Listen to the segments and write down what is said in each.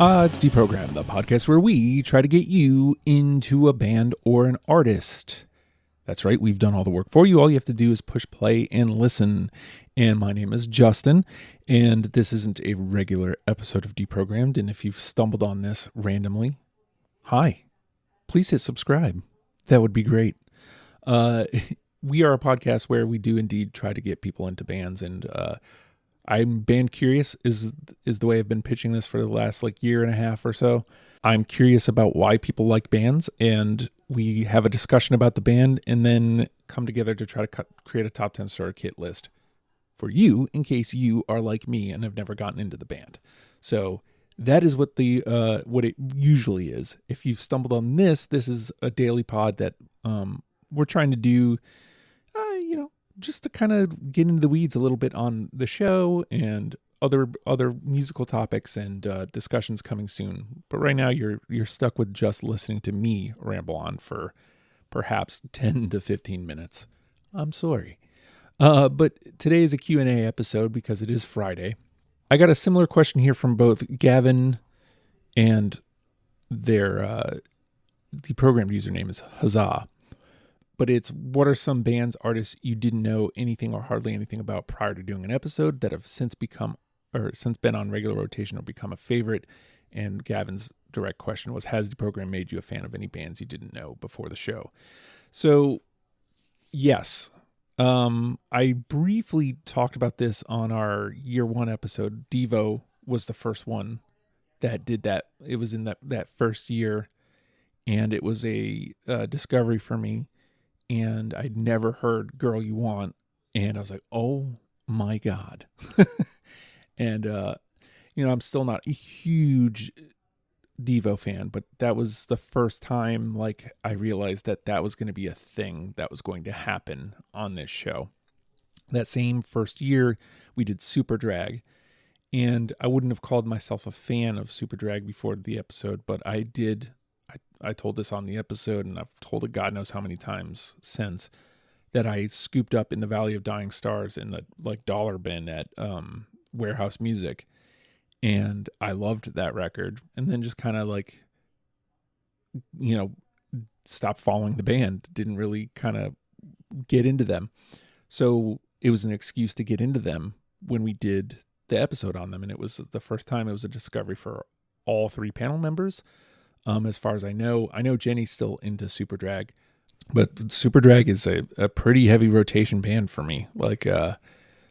It's Deprogram, the podcast where we try to get you into a band or an artist. That's right, we've done all the work for you. All you have to do is push play and listen. And my name is Justin, and this isn't a regular episode of Deprogrammed. And if you've stumbled on this randomly, hi, please hit subscribe. That would be great. We are a podcast where we do indeed try to get people into bands, and I'm band curious is the way I've been pitching this for the last year and a half or so. I'm curious about why people like bands, and we have a discussion about the band and then come together to try to create a top 10 starter kit list for you in case you are like me and have never gotten into the band. So that is what what it usually is. If you've stumbled on this is a daily pod that we're trying to do, just to kind of get into the weeds a little bit on the show and other musical topics and discussions coming soon. But right now you're stuck with just listening to me ramble on for perhaps 10 to 15 minutes. I'm sorry. But today is a Q&A episode because it is Friday. I got a similar question here from both Gavin and their Deprogrammed username is Huzzah. But it's, what are some bands, artists you didn't know anything or hardly anything about prior to doing an episode that have since been on regular rotation or become a favorite? And Gavin's direct question was, has Deprogrammed made you a fan of any bands you didn't know before the show? So, yes. I briefly talked about this on our year one episode. Devo was the first one that did that. It was in that first year, and it was a discovery for me. And I'd never heard Girl You Want, and I was like, oh my God. And, I'm still not a huge Devo fan, but that was the first time, I realized that was going to be a thing that was going to happen on this show. That same first year, we did Superdrag, and I wouldn't have called myself a fan of Superdrag before the episode, but I did. I told this on the episode, and I've told it God knows how many times since, that I scooped up In the Valley of Dying Stars in the dollar bin at Warehouse Music, and I loved that record. And then just kind of stopped following the band. Didn't really kind of get into them, so it was an excuse to get into them when we did the episode on them. And it was the first time it was a discovery for all three panel members. As far as I know Jenny's still into Superdrag, but Superdrag is a pretty heavy rotation band for me.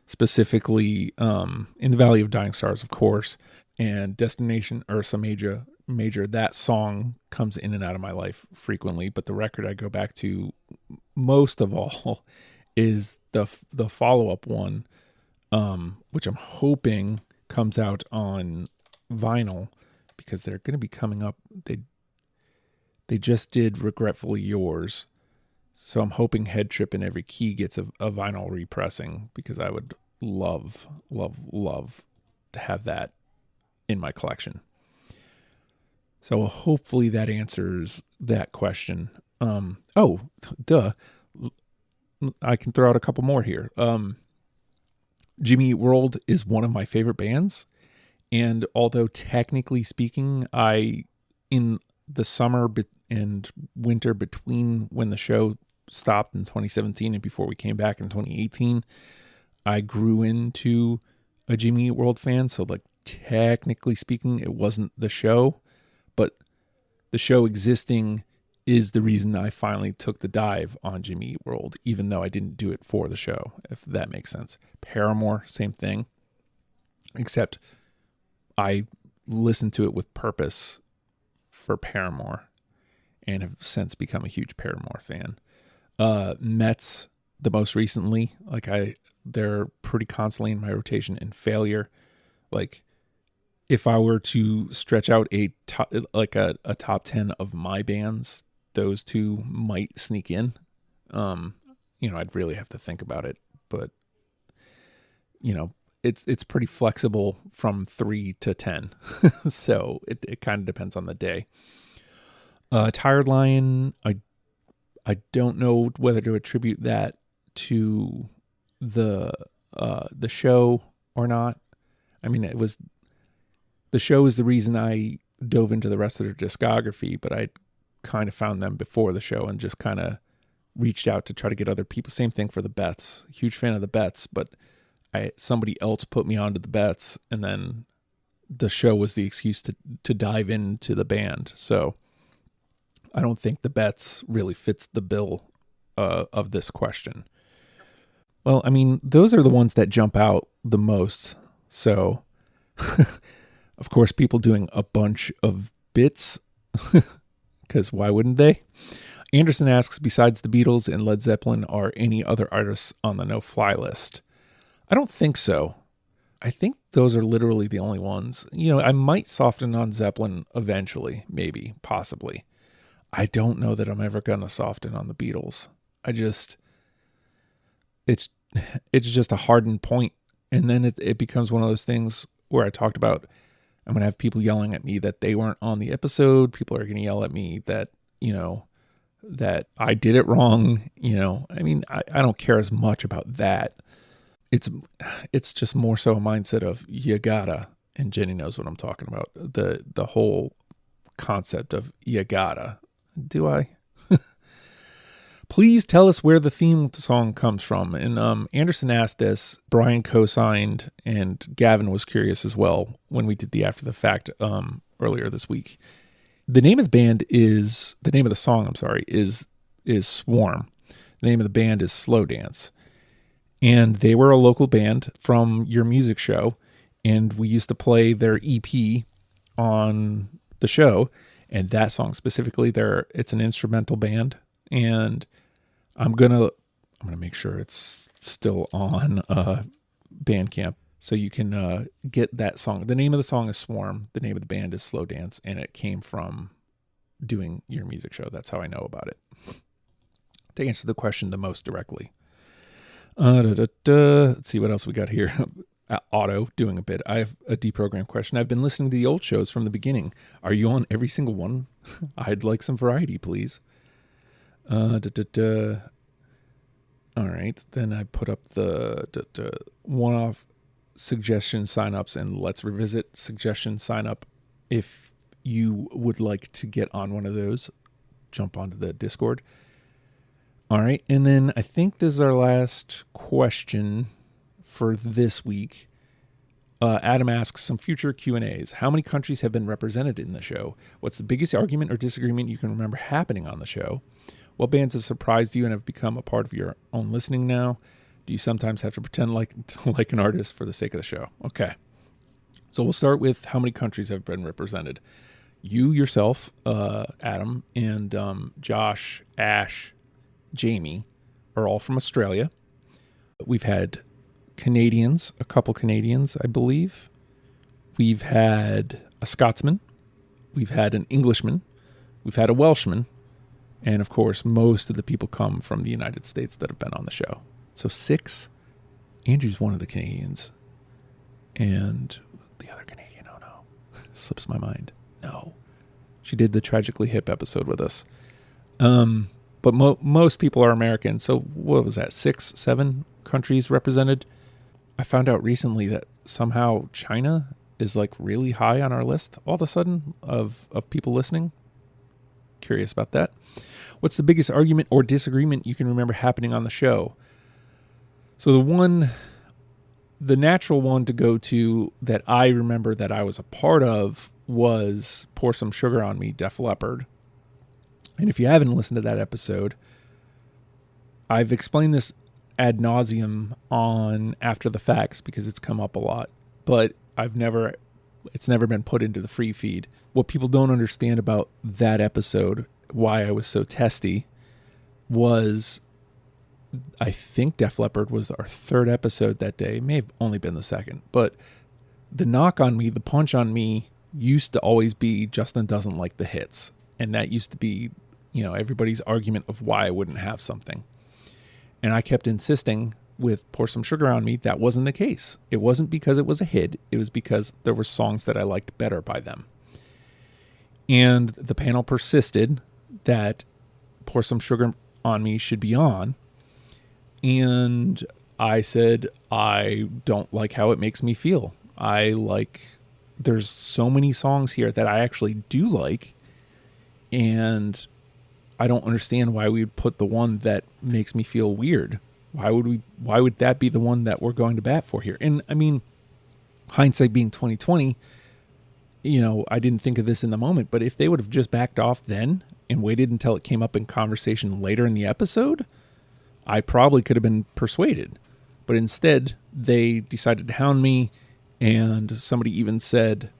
Specifically, In the Valley of Dying Stars, of course, and Destination Ursa Major. That song comes in and out of my life frequently, but the record I go back to most of all is the follow-up one, which I'm hoping comes out on vinyl, because they're going to be coming up. They just did Regretfully Yours, so I'm hoping Head Trip in Every Key gets a vinyl repressing, because I would love to have that in my collection. So hopefully that answers that question. I can throw out a couple more here. Jimmy Eat World is one of my favorite bands. And although technically speaking, in the summer and winter between when the show stopped in 2017 and before we came back in 2018, I grew into a Jimmy Eat World fan. So technically speaking, it wasn't the show, but the show existing is the reason I finally took the dive on Jimmy Eat World, even though I didn't do it for the show, if that makes sense. Paramore, same thing, except I listened to it with purpose for Paramore and have since become a huge Paramore fan. Mets, the most recently, they're pretty constantly in my rotation. And Failure, if I were to stretch out a top 10 of my bands, those two might sneak in. I'd really have to think about it, but it's pretty flexible from 3 to 10. So it kind of depends on the day. Tired Lion, I don't know whether to attribute that to the show or not. I mean, it was The show is the reason I dove into the rest of their discography, but I kind of found them before the show and just kind of reached out to try to get other people. Same thing for the Bets. Huge fan of the Bets, but somebody else put me onto the Bets, and then the show was the excuse to dive into the band. So I don't think the Bets really fits the bill of this question. Well, I mean, those are the ones that jump out the most. So, of course, people doing a bunch of bits, because why wouldn't they? Anderson asks, besides the Beatles and Led Zeppelin, are any other artists on the no-fly list? I don't think so. I think those are literally the only ones. You know, I might soften on Zeppelin eventually, maybe, possibly. I don't know that I'm ever going to soften on the Beatles. It's just a hardened point. And then it becomes one of those things where I talked about, I'm going to have people yelling at me that they weren't on the episode. People are going to yell at me that, you know, that I did it wrong. You know, I mean, I don't care as much about that. It's just more so a mindset of you gotta, and Jenny knows what I'm talking about. The whole concept of you gotta. Do I? Please tell us where the theme song comes from. And Anderson asked this, Brian co-signed, and Gavin was curious as well when we did the After the Fact earlier this week. The name of the song is Swarm. The name of the band is Slow Dance. And they were a local band from Your Music Show, and we used to play their EP on the show. And that song specifically, it's an instrumental band, and I'm gonna make sure it's still on Bandcamp, so you can get that song. The name of the song is Swarm. The name of the band is Slow Dance, and it came from doing Your Music Show. That's how I know about it. To answer the question the most directly. Let's see what else we got here. Otto doing a bit. I have a deprogrammed question. I've been listening to the old shows from the beginning. Are you on every single one? I'd like some variety, please. All right. Then I put up the one-off suggestion signups, and let's revisit suggestion sign up. If you would like to get on one of those, jump onto the Discord. All right, and then I think this is our last question for this week. Adam asks some future Q&As. How many countries have been represented in the show? What's the biggest argument or disagreement you can remember happening on the show? What bands have surprised you and have become a part of your own listening now? Do you sometimes have to pretend like an artist for the sake of the show? Okay, so we'll start with how many countries have been represented. You yourself, Adam, and Josh, Ash, Jamie are all from Australia. We've had Canadians, a couple Canadians, I believe. We've had a Scotsman. We've had an Englishman. We've had a Welshman. And of course, most of the people come from the United States that have been on the show. So 6. Andrew's one of the Canadians. And the other Canadian, oh no, slips my mind. No. She did the Tragically Hip episode with us. But most people are American. So what was that? 6, 7 countries represented. I found out recently that somehow China is like really high on our list all of a sudden of people listening. Curious about that. What's the biggest argument or disagreement you can remember happening on the show? So the natural one to go to that I remember that I was a part of was Pour Some Sugar on Me, Def Leppard. And if you haven't listened to that episode, I've explained this ad nauseum on After the Facts because it's come up a lot, but it's never been put into the free feed. What people don't understand about that episode, why I was so testy, was I think Def Leppard was our 3rd episode that day. It may have only been the 2nd, but the knock on me, the punch on me used to always be Justin doesn't like the hits. And that used to be, everybody's argument of why I wouldn't have something. And I kept insisting with Pour Some Sugar on Me, that wasn't the case. It wasn't because it was a hit. It was because there were songs that I liked better by them. And the panel persisted that Pour Some Sugar on Me should be on. And I said, I don't like how it makes me feel. I like there's so many songs here that I actually do like, and I don't understand why we would put the one that makes me feel weird. Why would that be the one that we're going to bat for here? And I mean, hindsight being 2020, I didn't think of this in the moment, but if they would have just backed off then and waited until it came up in conversation later in the episode, I probably could have been persuaded. But instead, they decided to hound me, and somebody even said,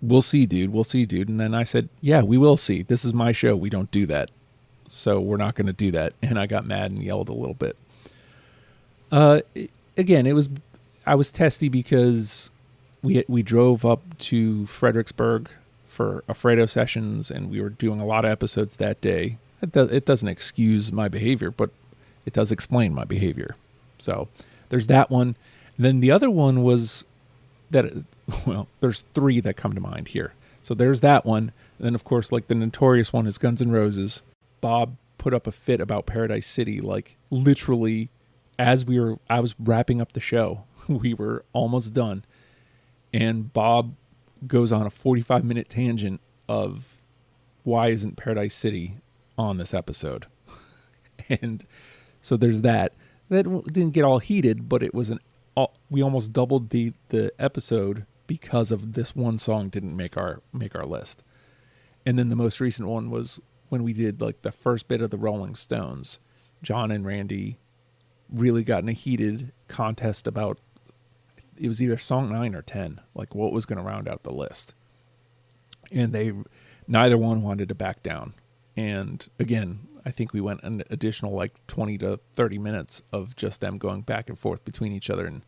"We'll see, dude. We'll see, dude." And then I said, "Yeah, we will see. This is my show. We don't do that. So we're not going to do that." And I got mad and yelled a little bit. Again, I was testy because we drove up to Fredericksburg for Alfredo sessions, and we were doing a lot of episodes that day. It doesn't excuse my behavior, but it does explain my behavior. So there's that one. Then the other one was there's three that come to mind here. So there's that one. And then, of course, like the notorious one is Guns N' Roses. Bob put up a fit about Paradise City, like literally as I was wrapping up the show. We were almost done. And Bob goes on a 45-minute tangent of why isn't Paradise City on this episode? And so there's that. That didn't get all heated, but it was we almost doubled the episode because of this one song didn't make our list. And then the most recent one was when we did like the first bit of the Rolling Stones. John and Randy really got in a heated contest about, it was either song 9 or 10, like what was going to round out the list. And neither one wanted to back down. And again, I think we went an additional like 20 to 30 minutes of just them going back and forth between each other, and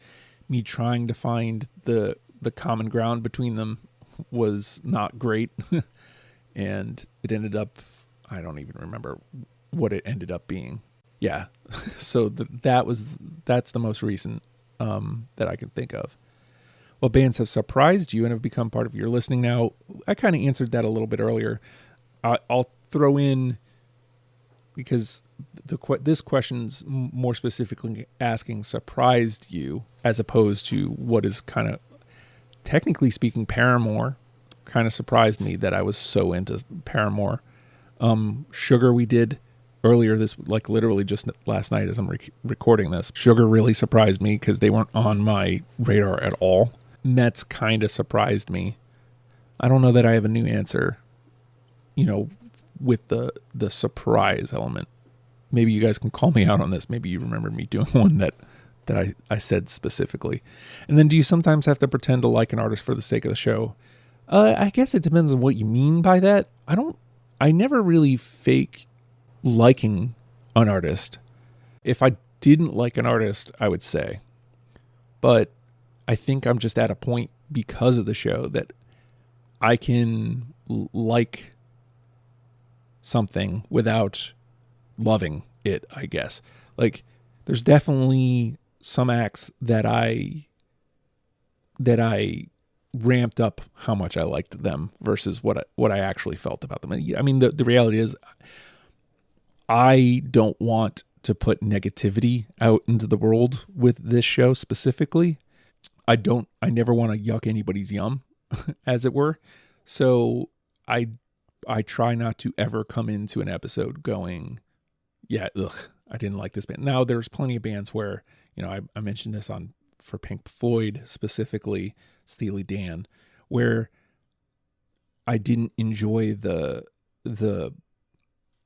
me trying to find the common ground between them was not great. And it ended up, I don't even remember what it ended up being. Yeah. So that's the most recent that I can think of. What bands have surprised you and have become part of your listening now? I kind of answered that a little bit earlier. I'll throw in, because this question's more specifically asking surprised you, as opposed to what is kind of, technically speaking, Paramore kind of surprised me that I was so into Paramore. Sugar we did earlier like literally just last night as I'm recording this. Sugar really surprised me because they weren't on my radar at all. Mets kind of surprised me. I don't know that I have a new answer, with the surprise element. Maybe you guys can call me out on this. Maybe you remember me doing one that I said specifically. And then, do you sometimes have to pretend to like an artist for the sake of the show? I guess it depends on what you mean by that. I never really fake liking an artist. If I didn't like an artist, I would say. But I think I'm just at a point because of the show that I can like something without loving it, I guess. Like, there's definitely some acts that I ramped up how much I liked them versus what I actually felt about them. I mean, the reality is, I don't want to put negativity out into the world with this show specifically. I never want to yuck anybody's yum, as it were. So I try not to ever come into an episode going, yeah, I didn't like this band. Now, there's plenty of bands where, I mentioned this for Pink Floyd specifically, Steely Dan, where I didn't enjoy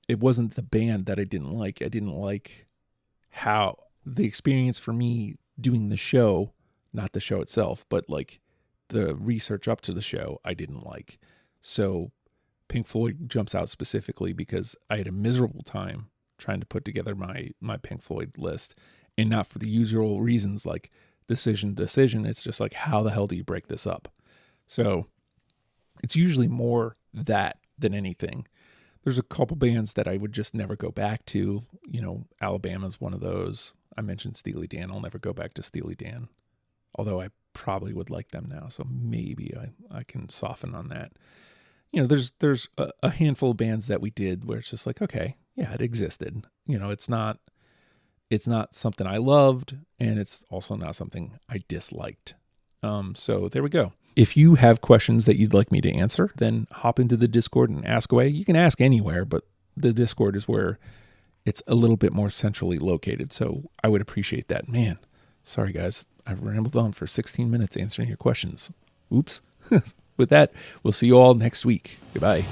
it wasn't the band that I didn't like. I didn't like how the experience for me doing the show, not the show itself, but like the research up to the show, I didn't like. So Pink Floyd jumps out specifically because I had a miserable time trying to put together my Pink Floyd list, and not for the usual reasons like decision. It's just like, how the hell do you break this up? So it's usually more that than anything. There's a couple bands that I would just never go back to. Alabama's one of those. I mentioned Steely Dan. I'll never go back to Steely Dan, although I probably would like them now. So maybe I can soften on that. There's a handful of bands that we did where it's just like, okay, yeah, it existed. It's not something I loved, and it's also not something I disliked. So there we go. If you have questions that you'd like me to answer, then hop into the Discord and ask away. You can ask anywhere, but the Discord is where it's a little bit more centrally located. So I would appreciate that. Man, sorry guys. I've rambled on for 16 minutes answering your questions. Oops. With that, we'll see you all next week. Goodbye.